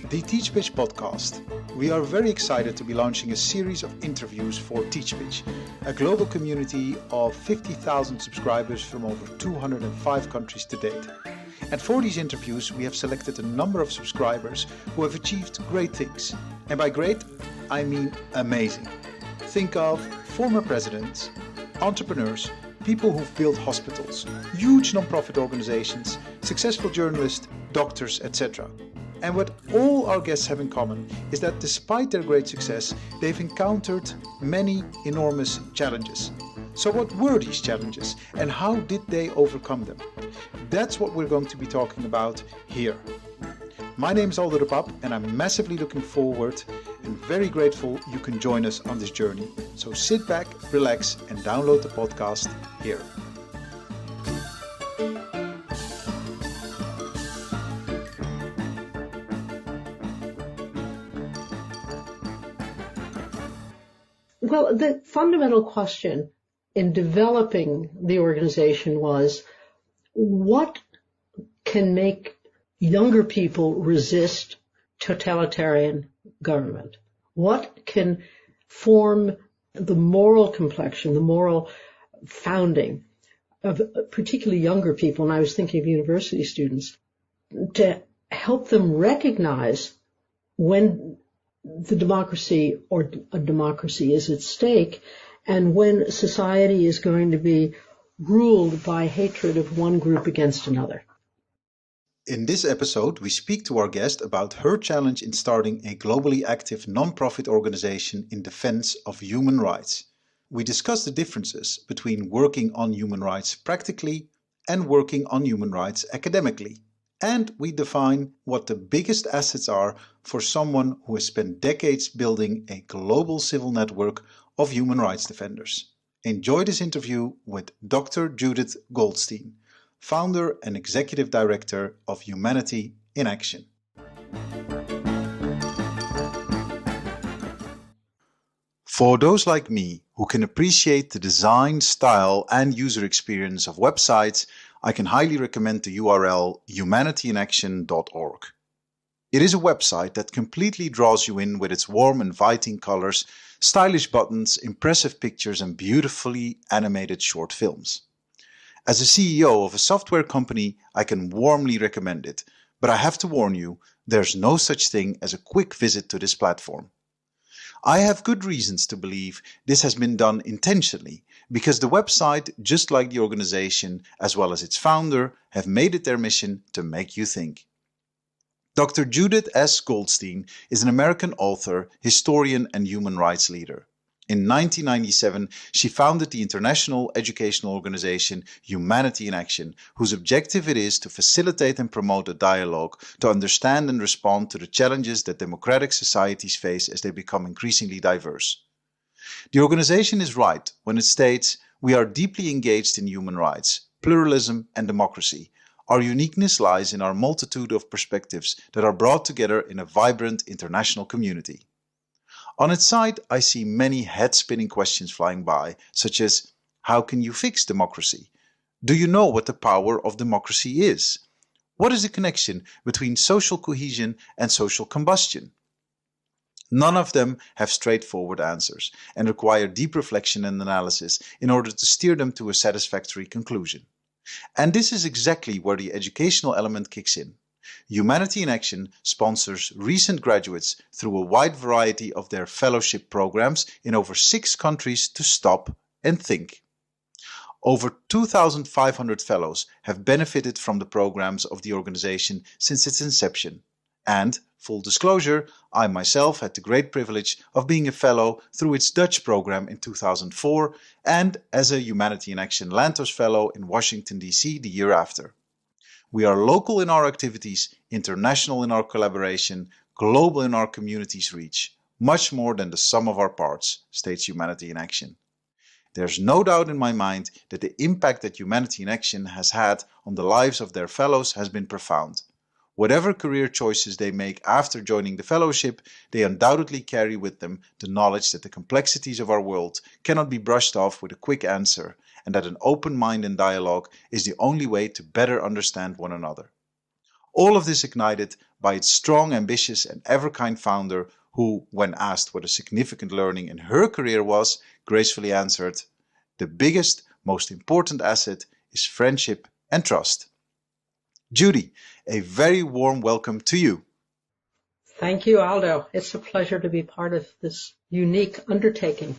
The TeachPitch podcast. We are very excited to be launching a series of interviews for TeachPitch, a global community of 50,000 subscribers from over 205 countries to date. And for these interviews, we have selected a number of subscribers who have achieved great things. And by great, I mean amazing. Think of former presidents, entrepreneurs, people who've built hospitals, huge non-profit organizations, successful journalists, doctors, etc. And what all our guests have in common is that despite their great success, they've encountered many enormous challenges. So what were these challenges and how did they overcome them? That's what we're going to be talking about here. My name is Aldo and I'm massively looking forward and very grateful you can join us on this journey. So sit back, relax and download the podcast here. Well, the fundamental question in developing the organization was, what can make younger people resist totalitarian government? What can form the moral complexion, the moral founding of particularly younger people, and I was thinking of university students, to help them recognize when the democracy or a democracy is at stake, and when society is going to be ruled by hatred of one group against another. In this episode, we speak to our guest about her challenge in starting a globally active non-profit organization in defense of human rights. We discuss the differences between working on human rights practically and working on human rights academically. And we define what the biggest assets are for someone who has spent decades building a global civil network of human rights defenders. Enjoy this interview with Dr. Judith Goldstein, founder and executive director of Humanity in Action. For those like me who can appreciate the design, style and user experience of websites, I can highly recommend the URL humanityiinaction.org. It is a website that completely draws you in with its warm, inviting colors, stylish buttons, impressive pictures and beautifully animated short films. As a CEO of a software company, I can warmly recommend it, but I have to warn you, there's no such thing as a quick visit to this platform. I have good reasons to believe this has been done intentionally, because the website, just like the organization, as well as its founder, have made it their mission to make you think. Dr. Judith S. Goldstein is an American author, historian and human rights leader. In 1997, she founded the international educational organization Humanity in Action, whose objective it is to facilitate and promote a dialogue to understand and respond to the challenges that democratic societies face as they become increasingly diverse. The organization is right when it states, "We are deeply engaged in human rights, pluralism and democracy. Our uniqueness lies in our multitude of perspectives that are brought together in a vibrant international community." On its side, I see many head-spinning questions flying by, such as, how can you fix democracy? Do you know what the power of democracy is? What is the connection between social cohesion and social combustion? None of them have straightforward answers and require deep reflection and analysis in order to steer them to a satisfactory conclusion. And this is exactly where the educational element kicks in. Humanity in Action sponsors recent graduates through a wide variety of their fellowship programs in over 6 countries to stop and think. Over 2,500 fellows have benefited from the programs of the organization since its inception. And, full disclosure, I myself had the great privilege of being a fellow through its Dutch program in 2004 and as a Humanity in Action Lantos Fellow in Washington, D.C. the year after. We are local in our activities, international in our collaboration, global in our community's reach, much more than the sum of our parts, states Humanity in Action. There's no doubt in my mind that the impact that Humanity in Action has had on the lives of their fellows has been profound. Whatever career choices they make after joining the fellowship, they undoubtedly carry with them the knowledge that the complexities of our world cannot be brushed off with a quick answer, and that an open mind and dialogue is the only way to better understand one another. All of this ignited by its strong, ambitious, and ever-kind founder who, when asked what a significant learning in her career was, gracefully answered, "The biggest, most important asset is friendship and trust." Judy, a very warm welcome to you. Thank you, Aldo. It's a pleasure to be part of this unique undertaking.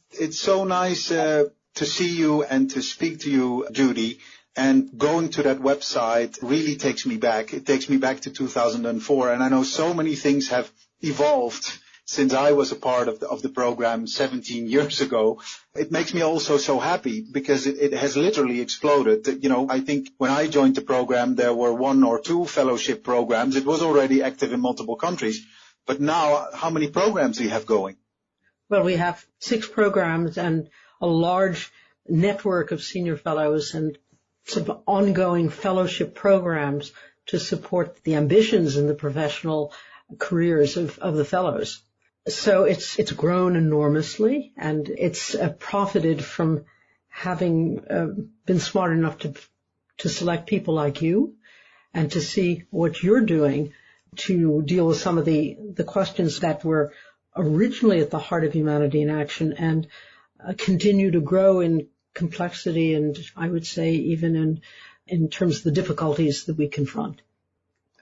It's so nice to see you and to speak to you, Judy. And going to that website really takes me back. It takes me back to 2004. And I know so many things have evolved since I was a part of the program 17 years ago. It makes me also so happy because it has literally exploded. You know, I think when I joined the program, there were 1 or 2 fellowship programs. It was already active in multiple countries. But now, how many programs do you have going? Well, we have 6 programs and a large network of senior fellows and some ongoing fellowship programs to support the ambitions and the professional careers of the fellows. So it's grown enormously, and it's profited from having been smart enough to select people like you and to see what you're doing to deal with some of the questions that were originally at the heart of Humanity in Action and continue to grow in complexity and I would say even in terms of the difficulties that we confront.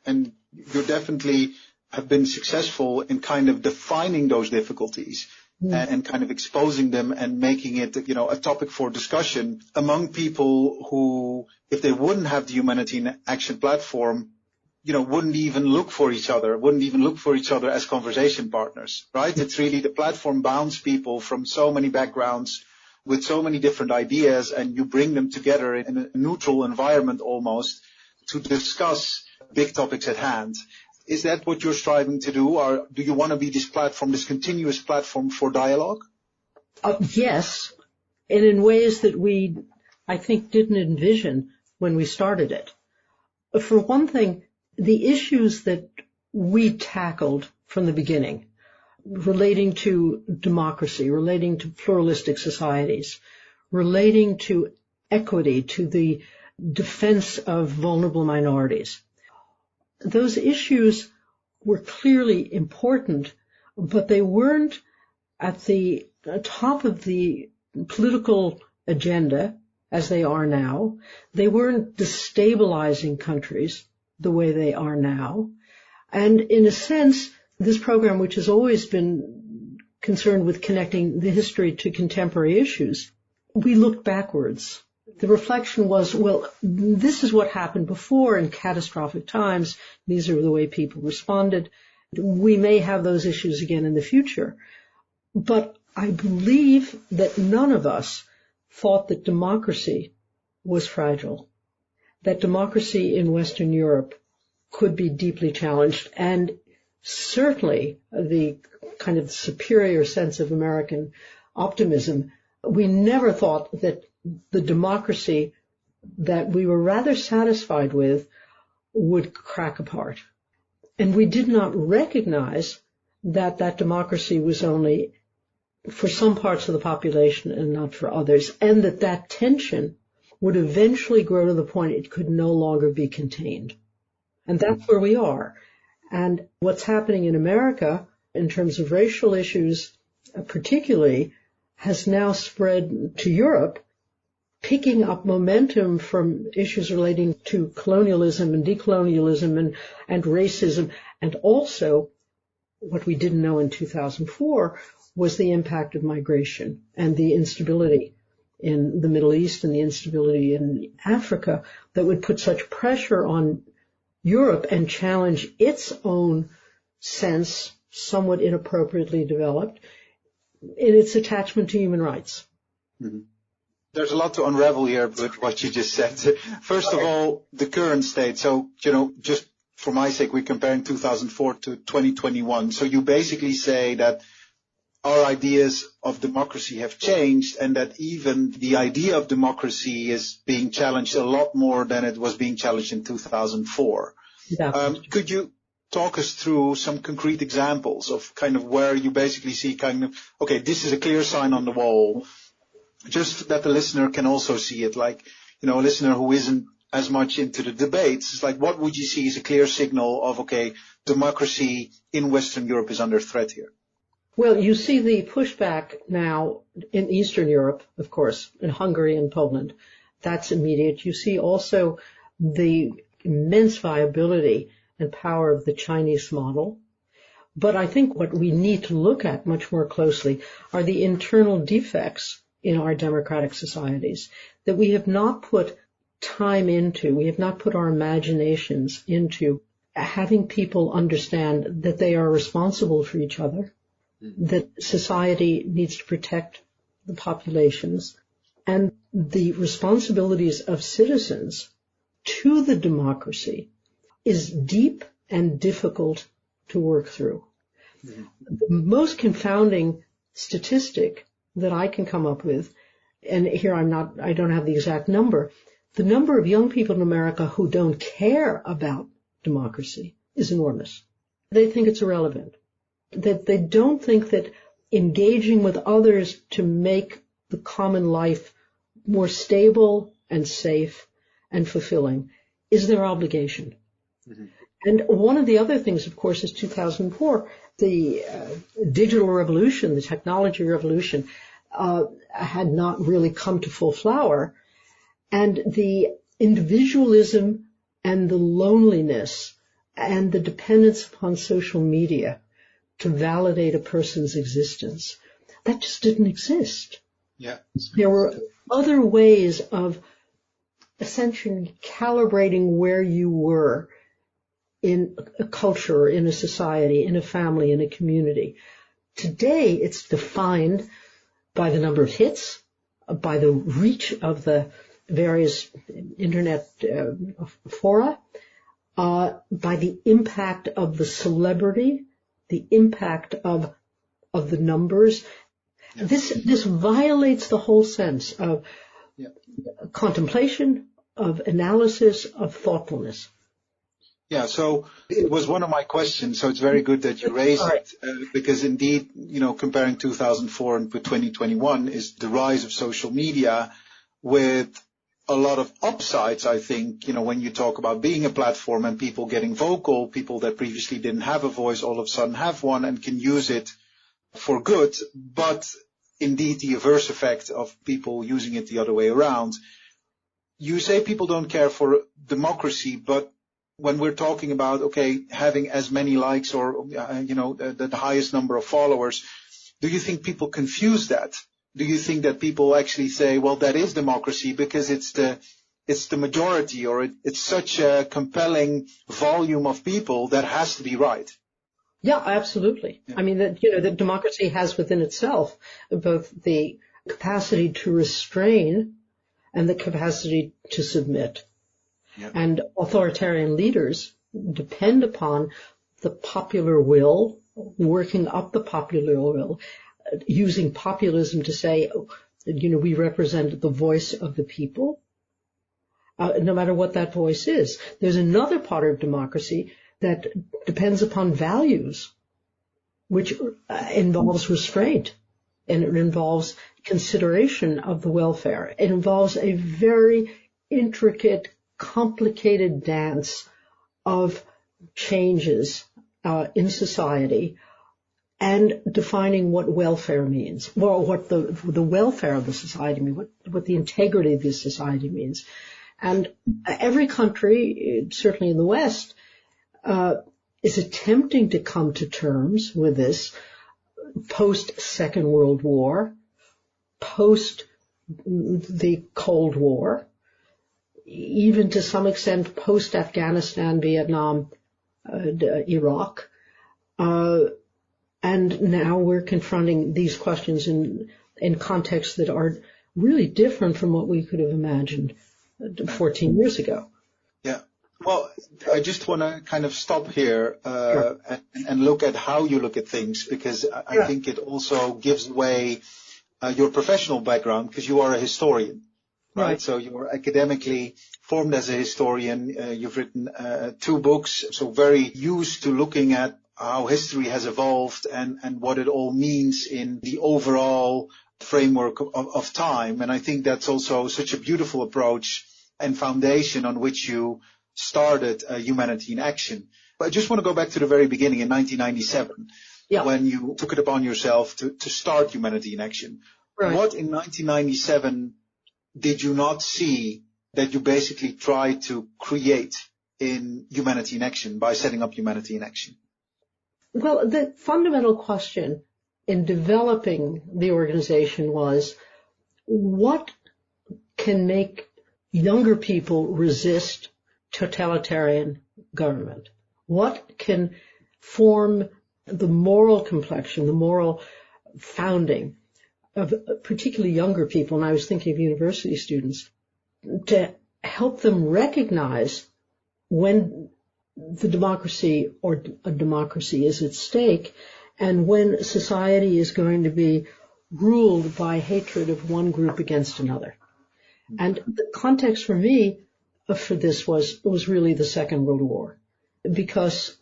And you definitely have been successful in kind of defining those difficulties and kind of exposing them and making it, you know, a topic for discussion among people who, if they wouldn't have the Humanity in Action platform, you know, wouldn't even look for each other as conversation partners, right? It's really the platform bounds people from so many backgrounds with so many different ideas, and you bring them together in a neutral environment almost to discuss big topics at hand. Is that what you're striving to do, or do you want to be this platform, this continuous platform for dialogue? Yes, and in ways that we, I think, didn't envision when we started it. For one thing, the issues that we tackled from the beginning, relating to democracy, relating to pluralistic societies, relating to equity, to the defense of vulnerable minorities. Those issues were clearly important, but they weren't at the top of the political agenda as they are now. They weren't destabilizing countries the way they are now. And in a sense, this program, which has always been concerned with connecting the history to contemporary issues, we looked backwards. The reflection was, well, this is what happened before in catastrophic times. These are the way people responded. We may have those issues again in the future. But I believe that none of us thought that democracy was fragile, that democracy in Western Europe could be deeply challenged, and certainly the kind of superior sense of American optimism. We never thought that the democracy that we were rather satisfied with would crack apart. And we did not recognize that that democracy was only for some parts of the population and not for others, and that that tension would eventually grow to the point it could no longer be contained. And that's where we are. And what's happening in America in terms of racial issues particularly has now spread to Europe, picking up momentum from issues relating to colonialism and decolonialism and racism, and also what we didn't know in 2004 was the impact of migration and the instability in the Middle East and the instability in Africa that would put such pressure on Europe and challenge its own sense, somewhat inappropriately developed, in its attachment to human rights. Mm-hmm. There's a lot to unravel here with what you just said. First of all, the current state. So, just for my sake, we're comparing 2004 to 2021. So you basically say that our ideas of democracy have changed, and that even the idea of democracy is being challenged a lot more than it was being challenged in 2004. Could you talk us through some concrete examples of kind of where you basically see kind of, okay, this is a clear sign on the wall, just that the listener can also see it, like, a listener who isn't as much into the debates. It's like, what would you see as a clear signal of, okay, democracy in Western Europe is under threat here? Well, you see the pushback now in Eastern Europe, of course, in Hungary and Poland. That's immediate. You see also the immense viability and power of the Chinese model. But I think what we need to look at much more closely are the internal defects in our democratic societies that we have not put time into, we have not put our imaginations into having people understand that they are responsible for each other, that society needs to protect the populations, and the responsibilities of citizens to the democracy is deep and difficult to work through. Mm-hmm. The most confounding statistic that I can come up with, and here I don't have the exact number, the number of young people in America who don't care about democracy is enormous. They think it's irrelevant. That they don't think that engaging with others to make the common life more stable and safe and fulfilling is their obligation. Mm-hmm. And one of the other things, of course, is 2004, the digital revolution, the technology revolution, had not really come to full flower. And the individualism and the loneliness and the dependence upon social media to validate a person's existence, that just didn't exist. Yeah. There were other ways of essentially calibrating where you were in a culture, in a society, in a family, in a community. Today, it's defined by the number of hits, by the reach of the various internet fora, by the impact of the celebrity, the impact of the numbers. Yeah. This violates the whole sense of contemplation, of analysis, of thoughtfulness. Yeah, so it was one of my questions, so it's very good that you raised it, because indeed, comparing 2004 and 2021 is the rise of social media with a lot of upsides, I think, when you talk about being a platform and people getting vocal, people that previously didn't have a voice all of a sudden have one and can use it for good, but indeed the adverse effect of people using it the other way around. You say people don't care for democracy, but when we're talking about, okay, having as many likes or, the highest number of followers, do you think people confuse that? Do you think that people actually say, well, that is democracy because it's the majority, or it's such a compelling volume of people that has to be right? Yeah, absolutely. Yeah. I mean, that democracy has within itself both the capacity to restrain and the capacity to submit. Yep. And authoritarian leaders depend upon the popular will, working up the popular will, using populism to say, we represent the voice of the people, no matter what that voice is. There's another part of democracy that depends upon values, which involves restraint, and it involves consideration of the welfare. It involves a very intricate, complicated dance of changes in society and defining what welfare means, or what the welfare of the society means, what the integrity of the society means. And every country, certainly in the West, is attempting to come to terms with this post-Second World War, post the Cold War, even to some extent post-Afghanistan, Vietnam, Iraq. And now we're confronting these questions in contexts that are really different from what we could have imagined 14 years ago. Yeah. Well, I just want to kind of stop here and look at how you look at things, because I think it also gives away your professional background, because you are a historian. Right. So you're academically formed as a historian. You've written 2 books, so very used to looking at how history has evolved and what it all means in the overall framework of time. And I think that's also such a beautiful approach and foundation on which you started Humanity in Action. But I just want to go back to the very beginning in 1997, when you took it upon yourself to start Humanity in Action. Right. What in 1997 did you not see that you basically tried to create in Humanity in Action by setting up Humanity in Action? Well, the fundamental question in developing the organization was, what can make younger people resist totalitarian government? What can form the moral complexion, the moral founding of particularly younger people, and I was thinking of university students, to help them recognize when the democracy or a democracy is at stake and when society is going to be ruled by hatred of one group against another. And the context for me for this was really the Second World War, because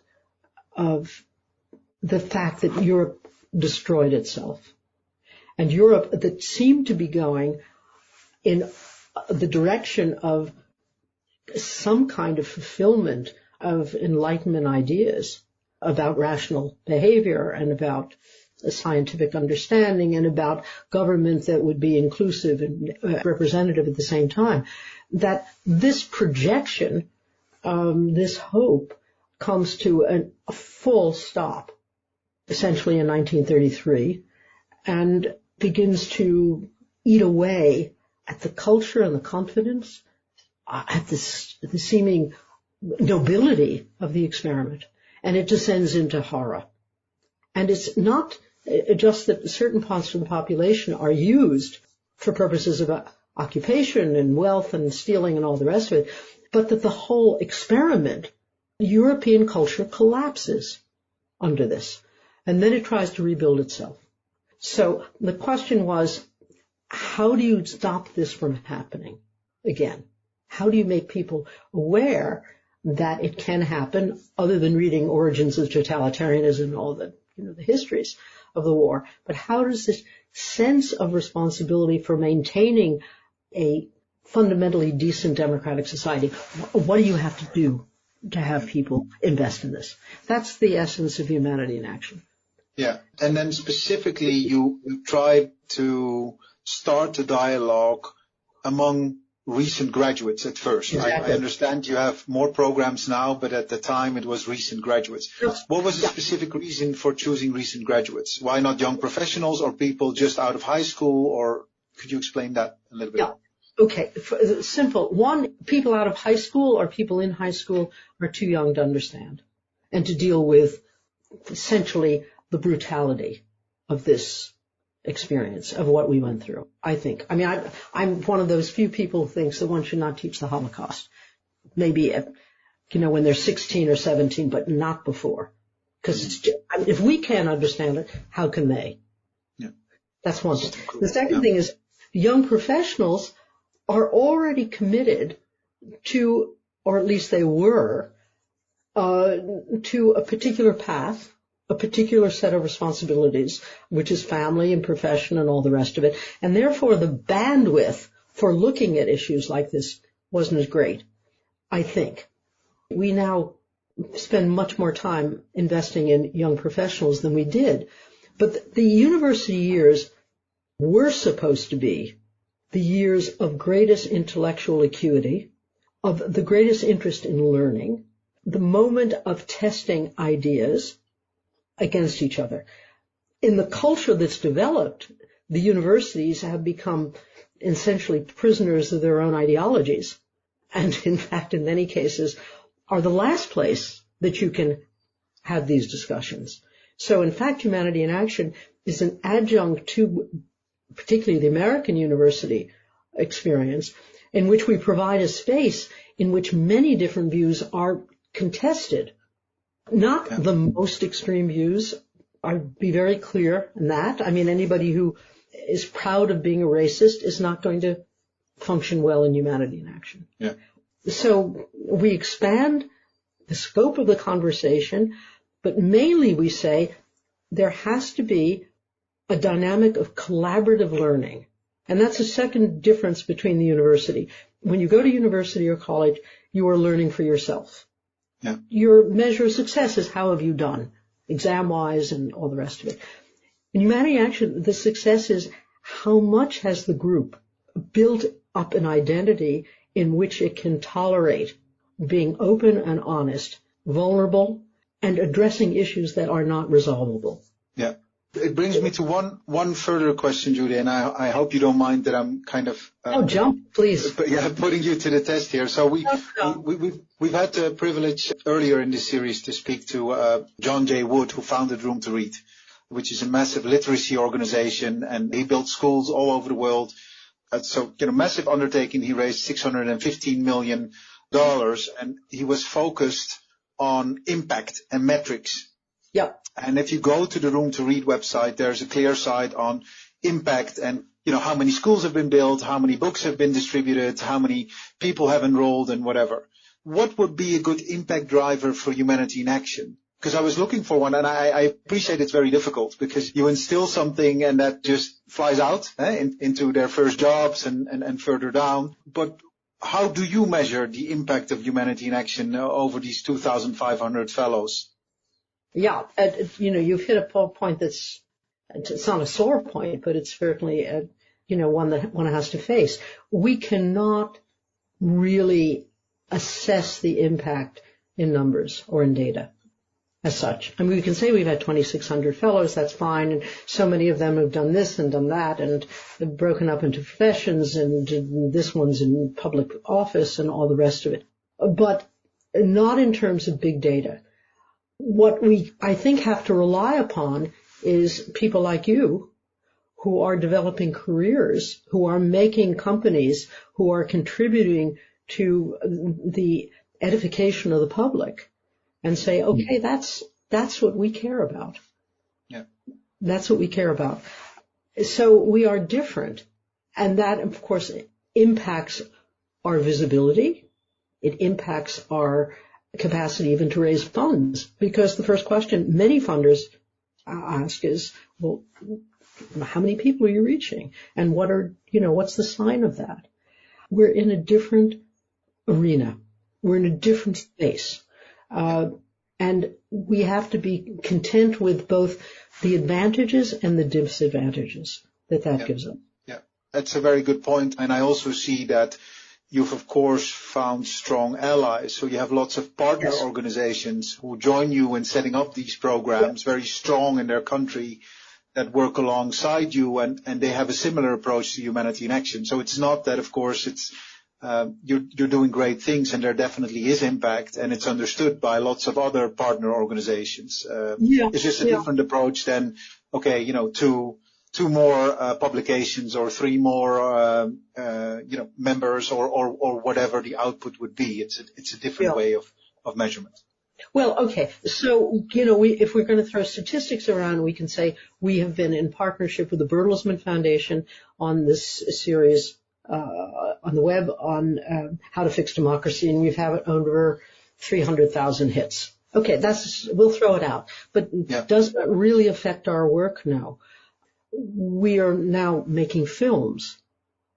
of the fact that Europe destroyed itself. And Europe that seemed to be going in the direction of some kind of fulfillment of Enlightenment ideas about rational behavior and about scientific understanding and about government that would be inclusive and representative at the same time, that this projection, this hope, comes to a full stop, essentially in 1933, and begins to eat away at the culture and the confidence, at the seeming nobility of the experiment. And it descends into horror. And it's not just that certain parts of the population are used for purposes of occupation and wealth and stealing and all the rest of it, but that the whole experiment, European culture, collapses under this. And then it tries to rebuild itself. So the question was, how do you stop this from happening again? How do you make people aware that it can happen, other than reading Origins of Totalitarianism and all the histories of the war? But how does this sense of responsibility for maintaining a fundamentally decent democratic society, what do you have to do to have people invest in this? That's the essence of Humanity in Action. Yeah, and then specifically you tried to start a dialogue among recent graduates at first. Exactly. I understand you have more programs now, but at the time it was recent graduates. What was the specific reason for choosing recent graduates? Why not young professionals or people just out of high school? Or could you explain that a little bit? Yeah. Okay. Simple. One, people out of high school or people in high school are too young to understand and to deal with essentially the brutality of this experience, of what we went through, I think. I mean, I'm one of those few people who thinks that one should not teach the Holocaust. Maybe, when they're 16 or 17, but not before. Because if we can't understand it, how can they? Yeah. That's one thing. The second thing is young professionals are already committed to, or at least they were, to a particular path, a particular set of responsibilities, which is family and profession and all the rest of it. And therefore, the bandwidth for looking at issues like this wasn't as great, I think. We now spend much more time investing in young professionals than we did. But the university years were supposed to be the years of greatest intellectual acuity, of the greatest interest in learning, the moment of testing ideas against each other. In the culture that's developed, the universities have become essentially prisoners of their own ideologies, and in fact, in many cases, are the last place that you can have these discussions. So in fact, Humanity in Action is an adjunct to particularly the American university experience, in which we provide a space in which many different views are contested. Not the most extreme views. I'd be very clear in that. I mean, anybody who is proud of being a racist is not going to function well in Humanity in Action. Yeah. So we expand the scope of the conversation, but mainly we say there has to be a dynamic of collaborative learning. And that's a second difference between the university. When you go to university or college, you are learning for yourself. Yeah. Your measure of success is how have you done, exam-wise and all the rest of it. In Humanity Action, the success is how much has the group built up an identity in which it can tolerate being open and honest, vulnerable, and addressing issues that are not resolvable. Yeah. It brings me to one further question, Judy, and I hope you don't mind that I'm kind of jump, please. But yeah, putting you to the test here. So we've had the privilege earlier in this series to speak to John J. Wood, who founded Room to Read, which is a massive literacy organization, and he built schools all over the world. So, massive undertaking. He raised $615 million, and he was focused on impact and metrics. Yep. And if you go to the Room to Read website, there's a clear side on impact and, how many schools have been built, how many books have been distributed, how many people have enrolled and whatever. What would be a good impact driver for Humanity in Action? Because I was looking for one, and I appreciate it's very difficult because you instill something and that just flies out into their first jobs and further down. But how do you measure the impact of Humanity in Action over these 2,500 fellows? Yeah, you've hit a point it's not a sore point, but it's certainly one that one has to face. We cannot really assess the impact in numbers or in data as such. I mean, we can say we've had 2,600 fellows, that's fine, and so many of them have done this and done that, and have broken up into professions, and this one's in public office and all the rest of it. But not in terms of big data. What we, I think, have to rely upon is people like you who are developing careers, who are making companies, who are contributing to the edification of the public, and say, okay, that's what we care about. Yeah. That's what we care about. So we are different, and that, of course, impacts our visibility. It impacts our capacity even to raise funds, because the first question many funders ask is, well, how many people are you reaching? And what's the sign of that? We're in a different arena. We're in a different space. And we have to be content with both the advantages and the disadvantages that gives us. Yeah, that's a very good point. And I also see that you've, of course, found strong allies. So you have lots of partner organizations who join you in setting up these programs, very strong in their country, that work alongside you, and they have a similar approach to Humanity in Action. So it's not that, of course, it's you're doing great things, and there definitely is impact, and it's understood by lots of other partner organizations. It's just a different approach than, okay, two more publications or three more members or whatever the output would be. It's a different way of measurement. Well, okay. So, if we're going to throw statistics around, we can say we have been in partnership with the Bertelsmann Foundation on this series on the web on how to fix democracy, and we've had over 300,000 hits. Okay, we'll throw it out. But does that really affect our work? No. We are now making films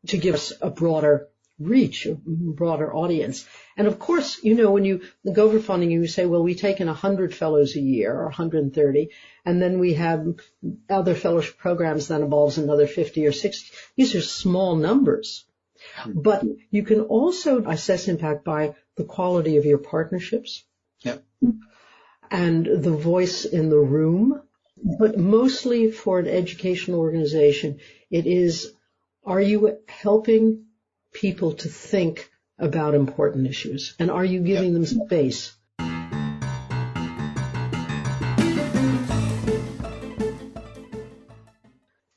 to give us a broader reach, a broader audience. And of course, when you go for funding, you say, well, we take in 100 fellows a year or 130, and then we have other fellowship programs that involves another 50 or 60. These are small numbers. But you can also assess impact by the quality of your partnerships and the voice in the room. But mostly for an educational organization, it is, are you helping people to think about important issues? And are you giving them space?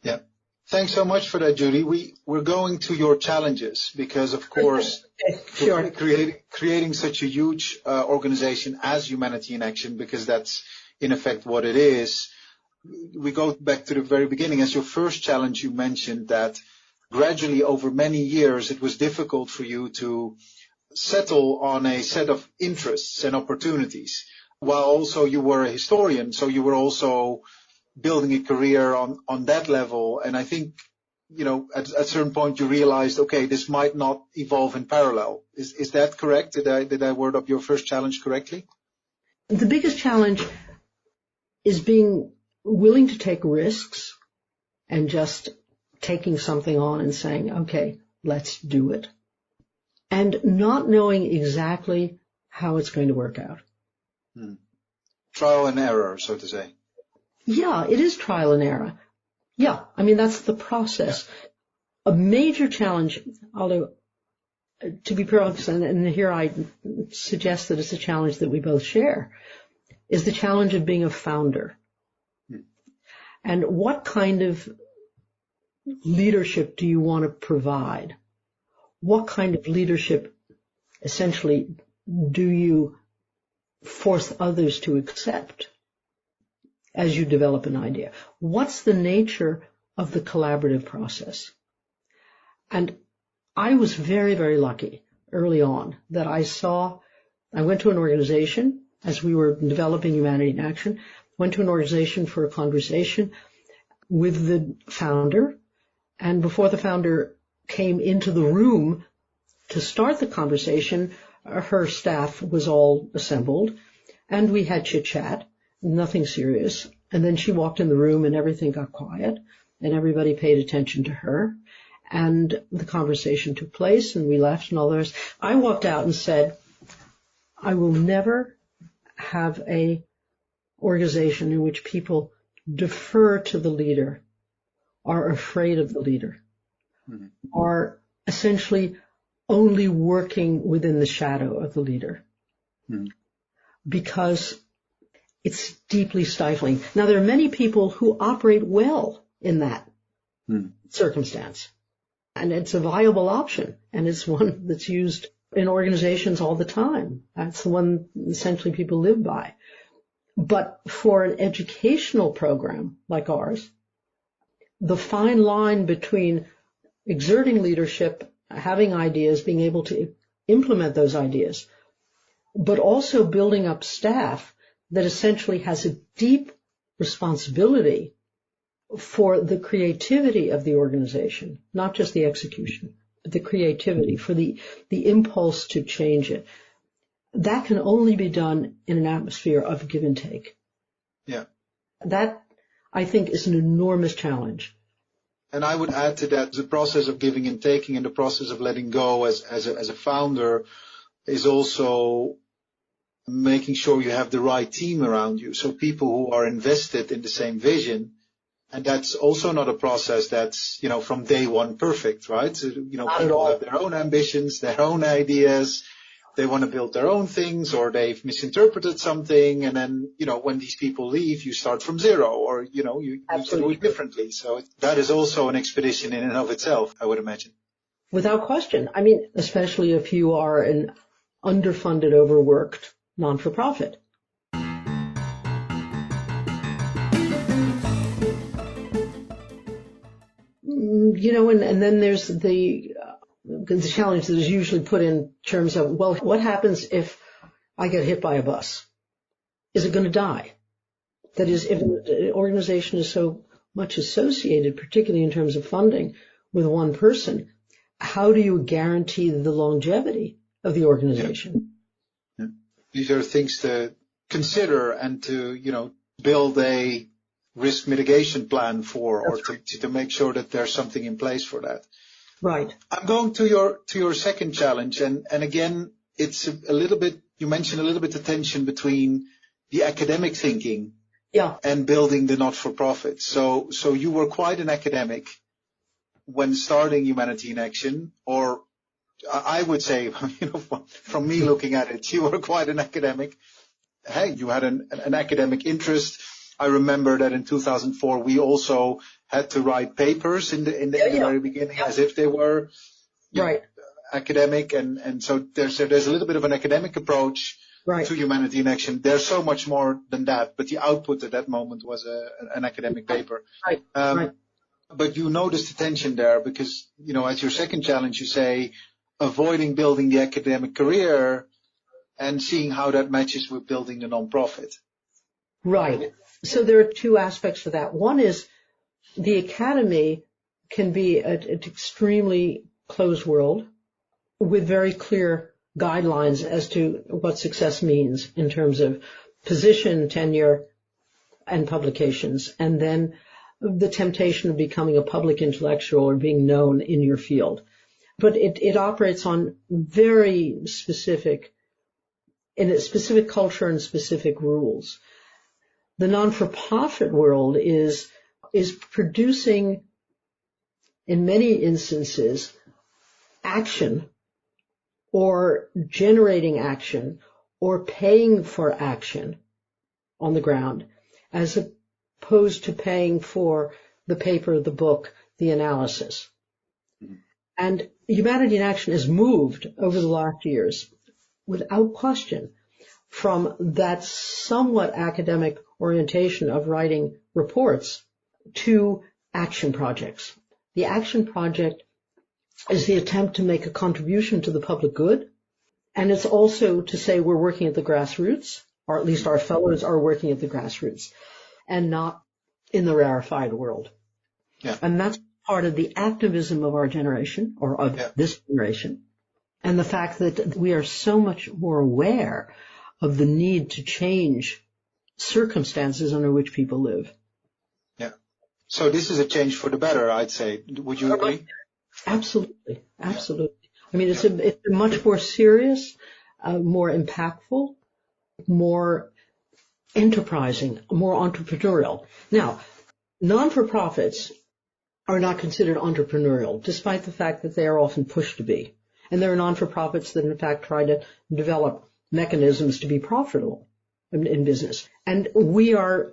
Yeah. Thanks so much for that, Judy. We're going to your challenges because, of course, Sure. creating such a huge organization as Humanity in Action, because that's in effect what it is. We go back to the very beginning. As your first challenge, you mentioned that gradually over many years, it was difficult for you to settle on a set of interests and opportunities, while also you were a historian, so you were also building a career on that level. And I think, at a certain point you realized, okay, this might not evolve in parallel. Is that correct? Did I word up your first challenge correctly? The biggest challenge is being willing to take risks and just taking something on and saying, okay, let's do it. And not knowing exactly how it's going to work out. Trial and error, so to say. Yeah, it is trial and error. Yeah, I mean, that's the process. A major challenge, although, to be perfect, and here I suggest that it's a challenge that we both share, is the challenge of being a founder. And what kind of leadership do you want to provide? What kind of leadership, essentially, do you force others to accept as you develop an idea? What's the nature of the collaborative process? And I was very, very lucky early on that I went to an organization as we were developing Humanity in Action, went to an organization for a conversation with the founder, and before the founder came into the room to start the conversation, her staff was all assembled, and we had chit-chat, nothing serious. And then she walked in the room and everything got quiet, and everybody paid attention to her, and the conversation took place, and we left and all the rest. I walked out and said, I will never have a organization in which people defer to the leader, are afraid of the leader, are essentially only working within the shadow of the leader, because it's deeply stifling. Now, there are many people who operate well in that circumstance, and it's a viable option, and it's one that's used in organizations all the time. That's the one essentially people live by. But for an educational program like ours, the fine line between exerting leadership, having ideas, being able to implement those ideas, but also building up staff that essentially has a deep responsibility for the creativity of the organization, not just the execution, but the creativity, for the impulse to change it. That can only be done in an atmosphere of give and take. Yeah. That, I think, is an enormous challenge. And I would add to that, the process of giving and taking and the process of letting go as a founder is also making sure you have the right team around you. So people who are invested in the same vision. And that's also not a process that's, from day one perfect, right? So, people have their own ambitions, their own ideas. They want to build their own things, or they've misinterpreted something. And then, when these people leave, you start from zero, or, you do it differently. So that is also an expedition in and of itself, I would imagine. Without question. I mean, especially if you are an underfunded, overworked non-for-profit. And then there's the challenge that is usually put in terms of, well, what happens if I get hit by a bus? Is it going to die? That is, if an organization is so much associated, particularly in terms of funding, with one person, how do you guarantee the longevity of the organization? Yeah. These are things to consider and to, build a risk mitigation plan for, or to make sure that there's something in place for that. Right. I'm going to your second challenge, and again, it's a little bit, you mentioned a little bit the tension between the academic thinking and building the not-for-profit. So you were quite an academic when starting Humanity in Action, or I would say, from me looking at it, you were quite an academic. Hey, you had an academic interest. I remember that in 2004 we also had to write papers in the very beginning as if they were academic, and so there's a little bit of an academic approach to Humanity in Action. There's so much more than that, but the output at that moment was an academic paper. But you noticed the tension there because, as your second challenge, you say, avoiding building the academic career and seeing how that matches with building the nonprofit. Right. So there are two aspects to that. One is the academy can be an extremely closed world with very clear guidelines as to what success means in terms of position, tenure, and publications, and then the temptation of becoming a public intellectual or being known in your field. But it operates on very specific, in a specific culture and specific rules. The non-for-profit world is producing, in many instances, action or generating action or paying for action on the ground, as opposed to paying for the paper, the book, the analysis. And Humanity in Action has moved over the last years, without question, from that somewhat academic orientation of writing reports to action projects. The action project is the attempt to make a contribution to the public good, and it's also to say we're working at the grassroots, or at least our fellows are working at the grassroots, and not in the rarefied world. Yeah. And that's part of the activism of our generation, or of this generation, and the fact that we are so much more aware of the need to change circumstances under which people live. Yeah. So this is a change for the better, I'd say. Would you agree? Absolutely. Absolutely. I mean, it's a much more serious, more impactful, more enterprising, more entrepreneurial. Now, non-for-profits are not considered entrepreneurial, despite the fact that they are often pushed to be. And there are non-for-profits that, in fact, try to develop mechanisms to be profitable in business. And we are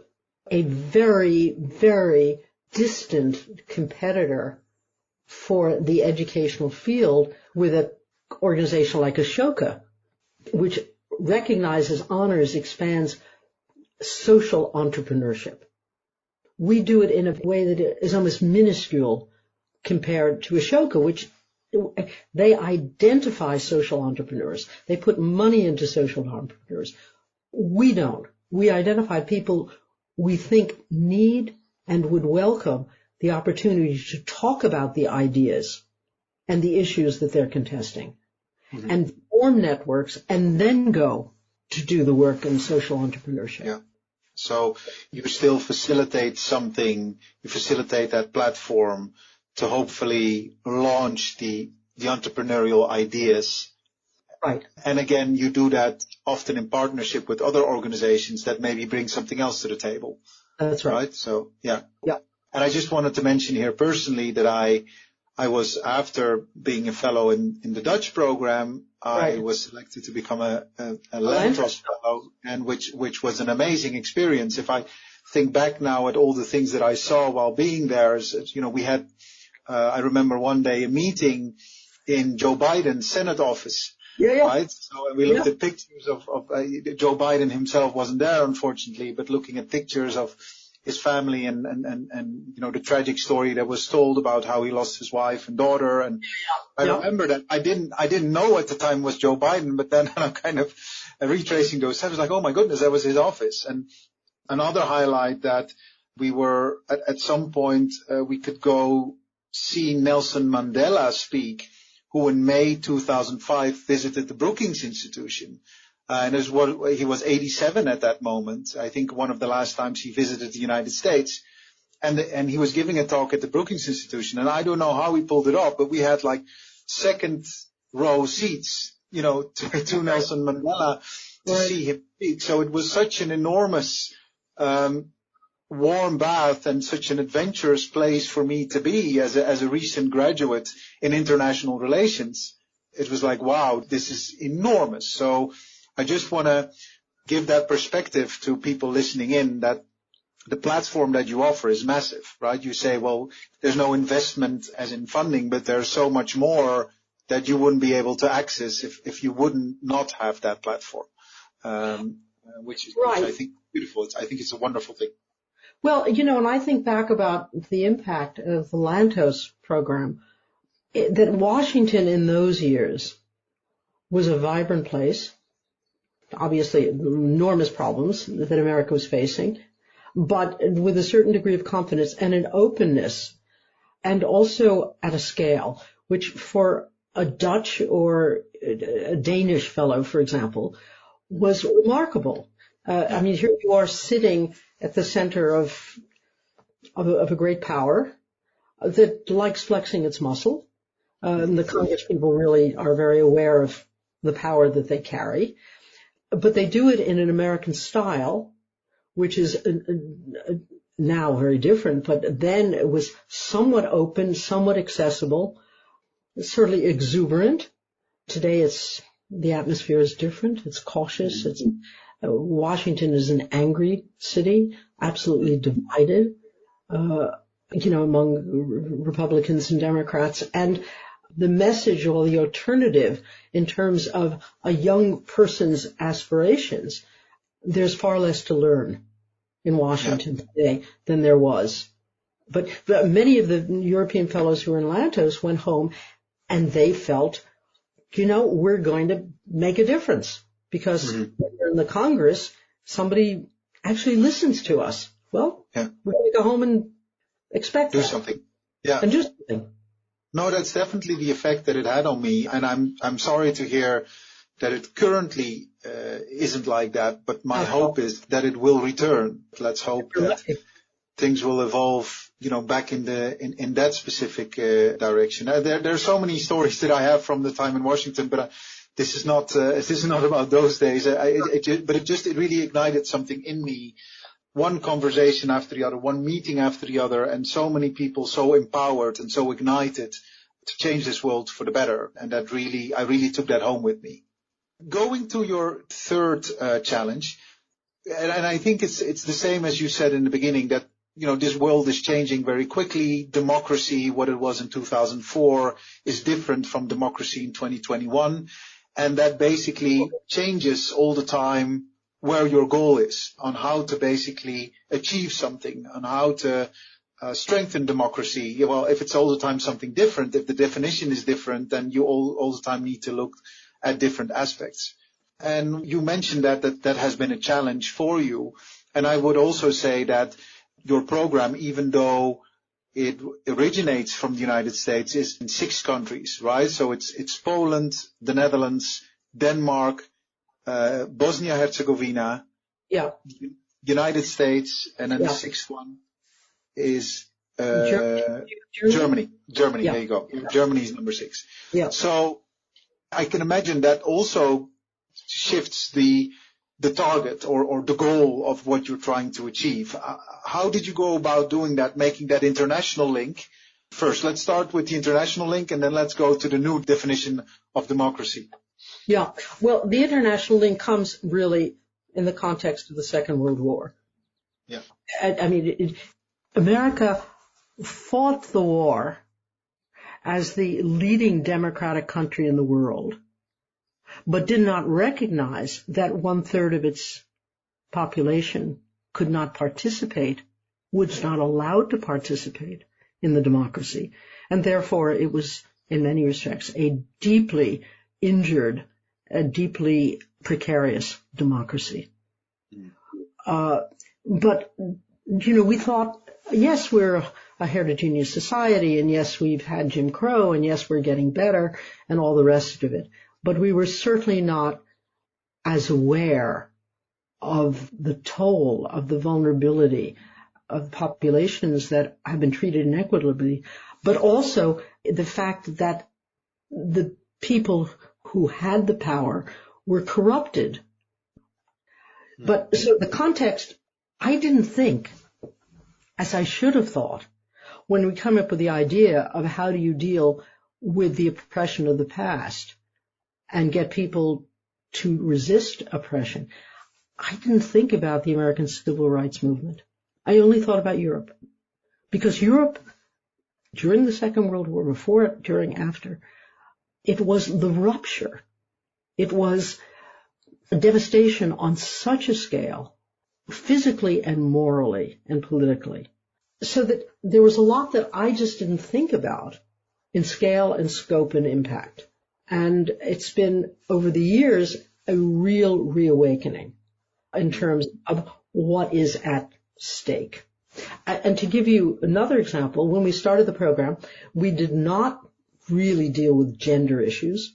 a very, very distant competitor for the educational field with an organization like Ashoka, which recognizes, honors, expands social entrepreneurship. We do it in a way that is almost minuscule compared to Ashoka, which they identify social entrepreneurs. They put money into social entrepreneurs. We don't. We identify people we think need and would welcome the opportunity to talk about the ideas and the issues that they're contesting, and form networks, and then go to do the work in social entrepreneurship. Yeah. So you still facilitate something, you facilitate that platform to hopefully launch the entrepreneurial ideas. Right. And again, you do that often in partnership with other organizations that maybe bring something else to the table. That's right. So, yeah. Yeah. And I just wanted to mention here personally that I was, after being a fellow in the Dutch program, I was selected to become a Lantos fellow, and which was an amazing experience. If I think back now at all the things that I saw while being there, we had, I remember one day a meeting in Joe Biden's Senate office. Yeah. Right. So we looked at pictures of Joe Biden himself wasn't there, unfortunately, but looking at pictures of his family and the tragic story that was told about how he lost his wife and daughter. And I remember that I didn't know at the time was Joe Biden, but then I'm kind of retracing those steps, like, oh my goodness, that was his office. And another highlight that we were at some point, we could go see Nelson Mandela speak, who in May 2005 visited the Brookings Institution. And he was 87 at that moment. I think one of the last times he visited the United States. And he was giving a talk at the Brookings Institution. And I don't know how we pulled it off, but we had like second row seats, to Nelson Mandela to see him speak. So it was such an enormous warm bath and such an adventurous place for me to be as a recent graduate in international relations. It was like, wow, this is enormous. So I just want to give that perspective to people listening in, that the platform that you offer is massive, right? You say, well, there's no investment as in funding, but there's so much more that you wouldn't be able to access if you wouldn't not have that platform, which I think is beautiful. I think it's a wonderful thing. Well, and I think back about the impact of the Lantos program. that Washington in those years was a vibrant place, obviously enormous problems that America was facing, but with a certain degree of confidence and an openness, and also at a scale, which for a Dutch or a Danish fellow, for example, was remarkable. I mean, here you are sitting at the center of a great power that likes flexing its muscle. The Congress people really are very aware of the power that they carry, but they do it in an American style, which is now very different, but then it was somewhat open, somewhat accessible, certainly exuberant. Today the atmosphere is different. It's cautious. Washington is an angry city, absolutely divided, among Republicans and Democrats. And the message or the alternative in terms of a young person's aspirations, there's far less to learn in Washington today than there was. But many of the European fellows who were in Lantos went home and they felt, we're going to make a difference because when we're in the Congress, somebody actually listens to us. Well, we're going to go home and expect do something. Yeah. And do something. No, that's definitely the effect that it had on me. And I'm sorry to hear that it currently isn't like that, but my hope is that it will return. Let's hope that things will evolve, back in that specific direction. There are so many stories that I have from the time in Washington, but this is not about those days. It really ignited something in me. One conversation after the other, one meeting after the other, and so many people so empowered and so ignited to change this world for the better. And I really took that home with me. Going to your third challenge, and I think it's the same as you said in the beginning, that this world is changing very quickly. Democracy, what it was in 2004, is different from democracy in 2021, and that basically changes all the time where your goal is, on how to basically achieve something, on how to strengthen democracy. Well, if it's all the time something different, if the definition is different, then you all the time need to look at different aspects. And you mentioned that has been a challenge for you. And I would also say that your program, even though it originates from the United States, is in 6 countries, right? So it's Poland, the Netherlands, Denmark, Bosnia-Herzegovina, United States, and then the 6th one is Germany. There you go. Germany is number 6. Yeah. So I can imagine that also shifts the target or the goal of what you're trying to achieve. How did you go about doing that, making that international link? First, let's start with the international link, and then let's go to the new definition of democracy. Yeah, well, the international link comes really in the context of the Second World War. Yeah. I mean, America fought the war as the leading democratic country in the world, but did not recognize that 1/3 of its population could not participate, was not allowed to participate in the democracy. And therefore, it was, in many respects, a deeply injured, a deeply precarious democracy. But, we thought, yes, we're a heterogeneous society, and yes, we've had Jim Crow, and yes, we're getting better, and all the rest of it. But we were certainly not as aware of the toll, of the vulnerability of populations that have been treated inequitably, but also the fact that the people who had the power were corrupted. But so the context, I didn't think, as I should have thought, when we come up with the idea of how do you deal with the oppression of the past and get people to resist oppression. I didn't think about the American civil rights movement. I only thought about Europe. Because Europe, during the Second World War, before it, during, after, it was the rupture. It was a devastation on such a scale, physically and morally and politically, so that there was a lot that I just didn't think about in scale and scope and impact. And it's been, over the years, a real reawakening in terms of what is at stake. And to give you another example, when we started the program, we did not really deal with gender issues.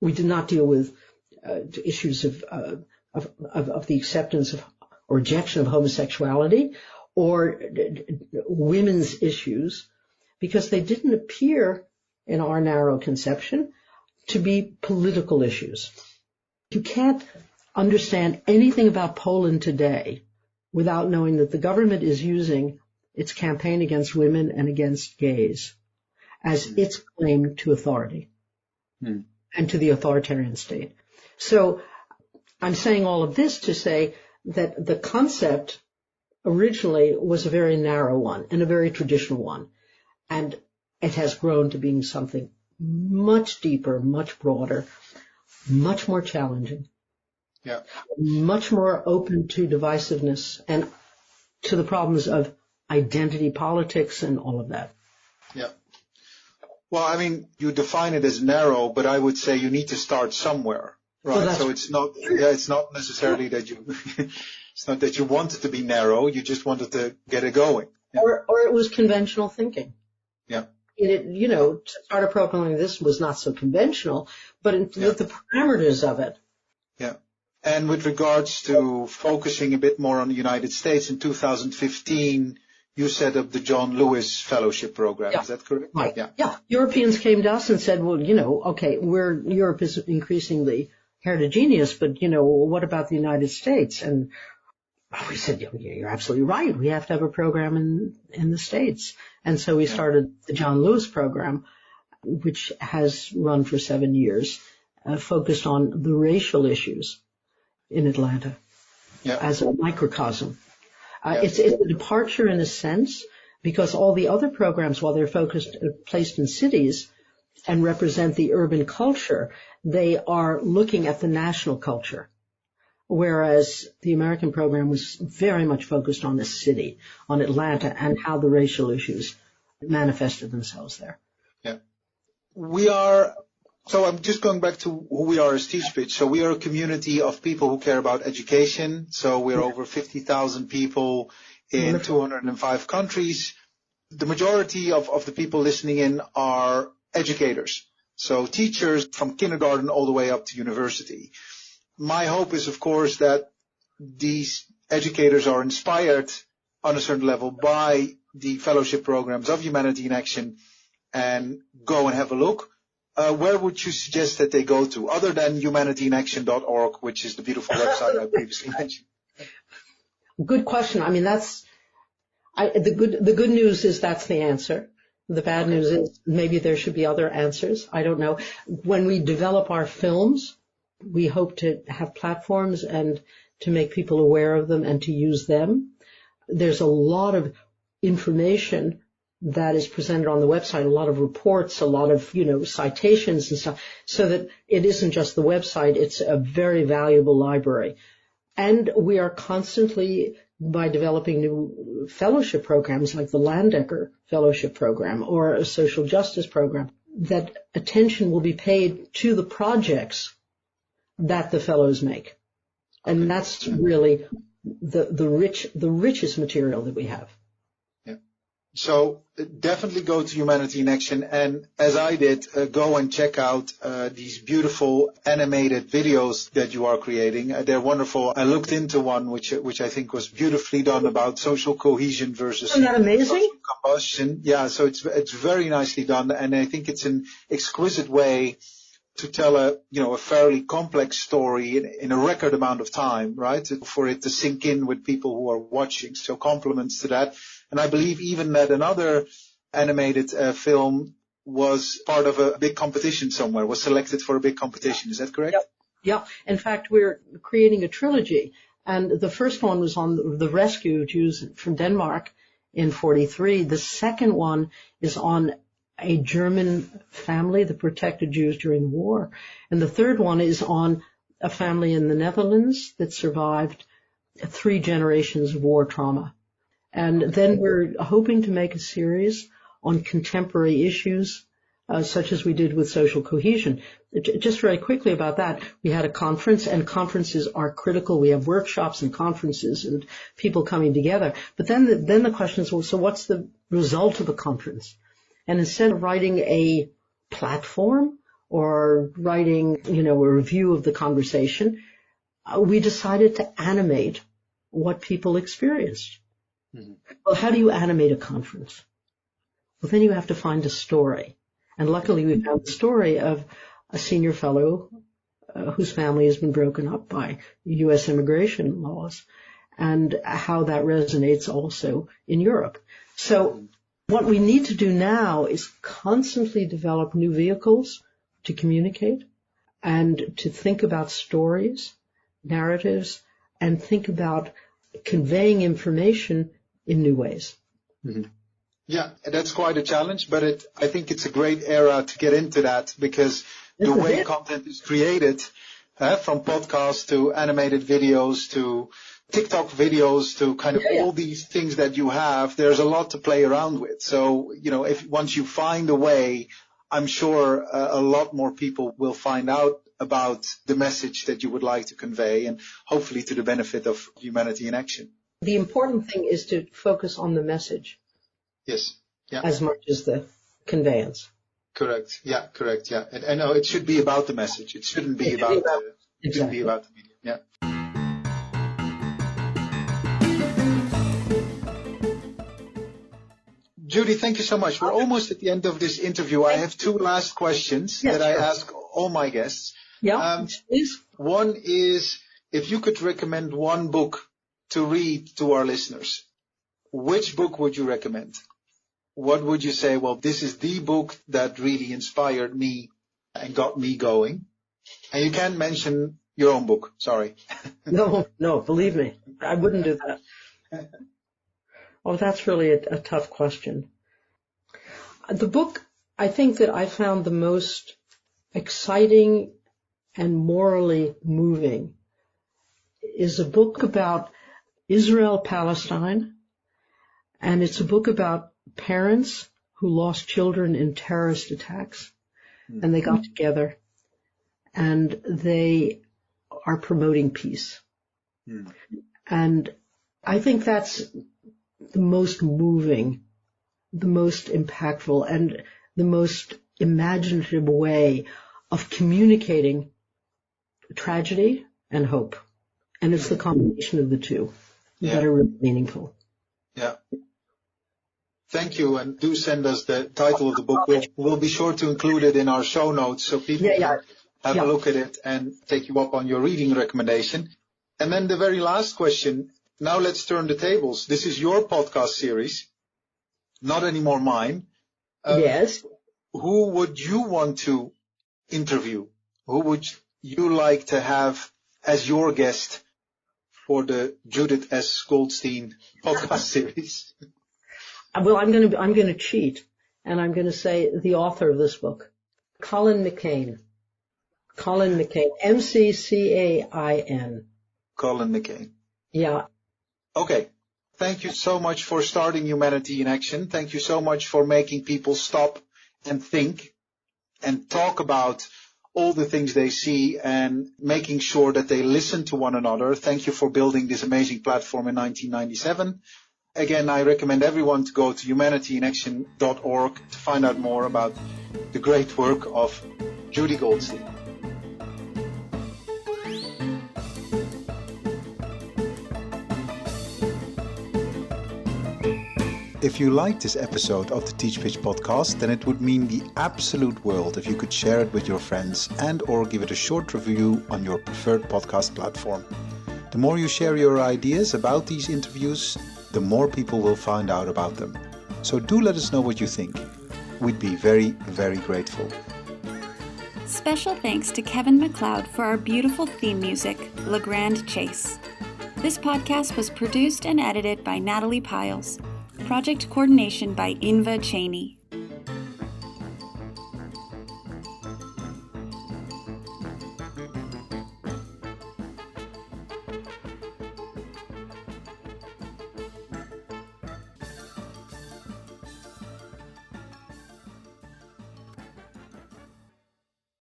We did not deal with issues of the acceptance of or rejection of homosexuality or women's issues, because they didn't appear, in our narrow conception, to be political issues. You can't understand anything about Poland today without knowing that the government is using its campaign against women and against gays as its claim to authority and to the authoritarian state. So I'm saying all of this to say that the concept originally was a very narrow one and a very traditional one. And it has grown to being something much deeper, much broader, much more challenging. Yeah. Much more open to divisiveness and to the problems of identity politics and all of that. Yeah. Well, I mean, you define it as narrow, but I would say you need to start somewhere, right? So it's not necessarily that you, it's not that you want it to be narrow. You just wanted to get it going. Yeah. Or it was conventional thinking. Yeah. To start a program like this was not so conventional, but with the parameters of it. Yeah. And with regards to focusing a bit more on the United States, in 2015, you set up the John Lewis Fellowship Program. Yeah. Is that correct? Right. Yeah. Europeans came to us and said, well, okay, Europe is increasingly heterogeneous, but, what about the United States? And we said, you're absolutely right. We have to have a program in the States. And so we started the John Lewis program, which has run for 7 years, focused on the racial issues in Atlanta as a microcosm. It's a departure in a sense, because all the other programs, while they're placed in cities and represent the urban culture, they are looking at the national culture. Whereas the American program was very much focused on the city, on Atlanta, and how the racial issues manifested themselves there. Yeah. So I'm just going back to who we are as TeachPitch. So we are a community of people who care about education. So we're over 50,000 people in 205 countries. The majority of the people listening in are educators. So teachers from kindergarten all the way up to university. My hope is, of course, that these educators are inspired on a certain level by the fellowship programs of Humanity in Action and go and have a look. Where would you suggest that they go to, other than humanityiinaction.org, which is the beautiful website I previously mentioned? Good question. I mean, the good news is that's the answer. The bad news is maybe there should be other answers. I don't know. When we develop our films, we hope to have platforms and to make people aware of them and to use them. There's a lot of information that is presented on the website, a lot of reports, a lot of, citations and stuff, so that it isn't just the website, it's a very valuable library. And we are constantly, by developing new fellowship programs like the Landecker Fellowship Program or a social justice program, that attention will be paid to the projects that the fellows make. And that's really the richest material that we have. Yeah. So definitely go to Humanity in Action, and as I did, go and check out these beautiful animated videos that you are creating. They're wonderful. I looked into one which I think was beautifully done about social cohesion versus Isn't that amazing? social combustion. Yeah, so it's very nicely done, and I think it's an exquisite way to tell a fairly complex story in a record amount of time, right? For it to sink in with people who are watching. So compliments to that. And I believe even that another animated film was part of a big competition somewhere, was selected for a big competition. Is that correct? Yep. Yeah. In fact, we're creating a trilogy. And the first one was on the rescue of Jews from Denmark in 1943. The second one is on a German family that protected Jews during the war. And the third one is on a family in the Netherlands that survived 3 generations of war trauma. And then we're hoping to make a series on contemporary issues such as we did with social cohesion. Just very quickly about that, we had a conference, and conferences are critical. We have workshops and conferences and people coming together. But then the question is, well, so what's the result of the conference? And instead of writing a platform or writing, a review of the conversation, we decided to animate what people experienced. Mm-hmm. Well, how do you animate a conference? Well, then you have to find a story. And luckily we found the story of a senior fellow whose family has been broken up by U.S. immigration laws, and how that resonates also in Europe. So what we need to do now is constantly develop new vehicles to communicate and to think about stories, narratives, and think about conveying information in new ways. Mm-hmm. Yeah, that's quite a challenge, but I think it's a great era to get into that, because the way content is created, from podcasts to animated videos to TikTok videos to kind of all these things that you have, there's a lot to play around with. So, if once you find a way, I'm sure a lot more people will find out about the message that you would like to convey, and hopefully to the benefit of humanity in action. The important thing is to focus on the message. Yes. Yeah. As much as the conveyance. Correct. Yeah. Correct. Yeah. And it should be about the message. It shouldn't be about the medium. Yeah. Judy, thank you so much. We're almost at the end of this interview. I have two last questions that I ask all my guests. Yeah, please. One is, if you could recommend one book to read to our listeners, which book would you recommend? What would you say, well, this is the book that really inspired me and got me going? And you can't mention your own book, sorry. No, believe me, I wouldn't do that. Oh, that's really a tough question. The book I think that I found the most exciting and morally moving is a book about Israel-Palestine, and it's a book about parents who lost children in terrorist attacks, and they got together, and they are promoting peace. And I think that's the most moving, the most impactful, and the most imaginative way of communicating tragedy and hope. And it's the combination of the two that are really meaningful. Yeah. Thank you. And do send us the title of the book. We'll be sure to include it in our show notes so people can have a look at it and take you up on your reading recommendation. And then the very last question. Now let's turn the tables. This is your podcast series, not anymore mine. Yes. Who would you want to interview? Who would you like to have as your guest for the Judith S. Goldstein podcast series? Well, I'm going to cheat, and I'm going to say the author of this book, Colin McCain. Colin McCain, McCain. Colin McCain. Yeah. Okay. Thank you so much for starting Humanity in Action. Thank you so much for making people stop and think and talk about all the things they see and making sure that they listen to one another. Thank you for building this amazing platform in 1997. Again, I recommend everyone to go to humanityiinaction.org to find out more about the great work of Judy Goldstein. If you liked this episode of the Teach Pitch podcast, then it would mean the absolute world if you could share it with your friends and or give it a short review on your preferred podcast platform. The more you share your ideas about these interviews, the more people will find out about them. So do let us know what you think. We'd be very, very grateful. Special thanks to Kevin MacLeod for our beautiful theme music, Le Grand Chase. This podcast was produced and edited by Natalie Piles. Project coordination by Inva Cheney.